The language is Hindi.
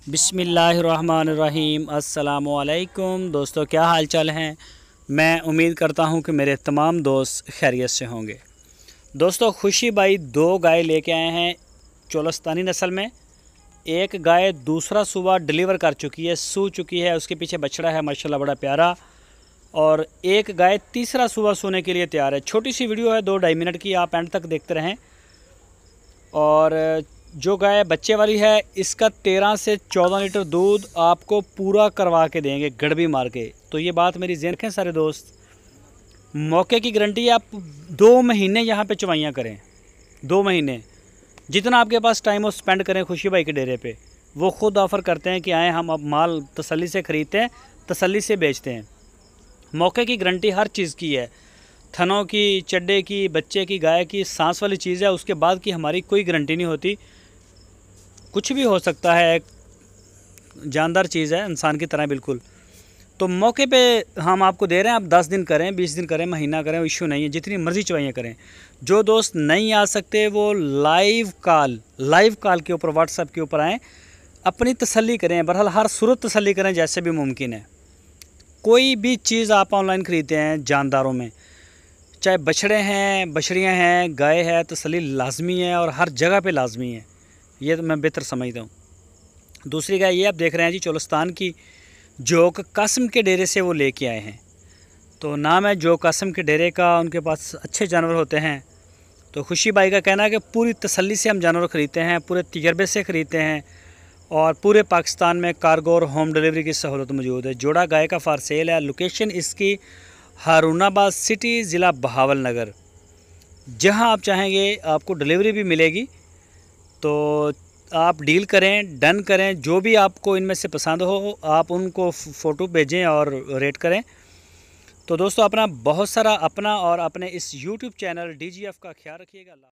बिस्मिल्लाहिर्रहमानिर्रहीम। अस्सलामुअलैकुम दोस्तों, क्या हाल चाल हैं। मैं उम्मीद करता हूं कि मेरे तमाम दोस्त खैरियत से होंगे। दोस्तों, खुशी भाई 2 गाय लेके आए हैं चोलस्तानी नस्ल में। एक गाय दूसरा सुबह डिलीवर कर चुकी है, सू चुकी है, उसके पीछे बछड़ा है माशाल्लाह बड़ा प्यारा। और एक गाय तीसरा सुबह सोने के लिए तैयार है। छोटी सी वीडियो है 2-2.5 मिनट की, आप एंड तक देखते रहें। और जो गाय बच्चे वाली है इसका 13 से 14 लीटर दूध आपको पूरा करवा के देंगे गड़बी मार के। तो ये बात मेरी ज़हन रखें सारे दोस्त, मौके की गारंटी है। आप 2 महीने यहाँ पे चवाइयाँ करें, 2 महीने जितना आपके पास टाइम हो स्पेंड करें खुशी भाई के डेरे पे। वो ख़ुद ऑफ़र करते हैं कि आएँ, हम अब माल तसल्ली से ख़रीदते हैं, तसल्ली से बेचते हैं। मौके की गारंटी हर चीज़ की है, थनों की, चड्डे की, बच्चे की, गाय की, सांस वाली चीज़ है। उसके बाद की हमारी कोई गारंटी नहीं होती, कुछ भी हो सकता है, एक जानदार चीज़ है इंसान की तरह बिल्कुल। तो मौके पे हम आपको दे रहे हैं, आप 10 दिन करें, 20 दिन करें, महीना करें, इश्यू नहीं है, जितनी मर्ज़ी चवाइयाँ करें। जो दोस्त नहीं आ सकते वो लाइव कॉल के ऊपर, व्हाट्सएप के ऊपर आएँ, अपनी तसल्ली करें। बहरहाल हर सूरत तसल्ली करें जैसे भी मुमकिन है। कोई भी चीज़ आप ऑनलाइन ख़रीदते हैं जानदारों में, चाहे बछड़े हैं, बछड़ियाँ हैं, गाय है, तसल्ली लाजमी है और हर जगह पे लाजमी है। ये तो मैं बेहतर समझता हूँ। दूसरी गाय ये आप देख रहे हैं जी, चोलस्तान की जोक कासिम के डेरे से वो लेके आए हैं। तो नाम है जोक कासिम के डेरे का, उनके पास अच्छे जानवर होते हैं। तो खुशी भाई का कहना है कि पूरी तसल्ली से हम जानवर ख़रीदते हैं, पूरे तजर्बे से ख़रीदते हैं और पूरे पाकिस्तान में कार्गो और होम डिलीवरी की सहूलत मौजूद है। जोड़ा गाय का फॉर सेल है। लोकेशन इसकी हारूनाबाद सिटी, ज़िला बहावलनगर। जहां आप चाहेंगे आपको डिलीवरी भी मिलेगी। तो आप डील करें, डन करें, जो भी आपको इनमें से पसंद हो आप उनको फ़ोटो भेजें और रेट करें। तो दोस्तों, अपना बहुत सारा अपना और अपने इस यूट्यूब चैनल DGF का ख्याल रखिएगा।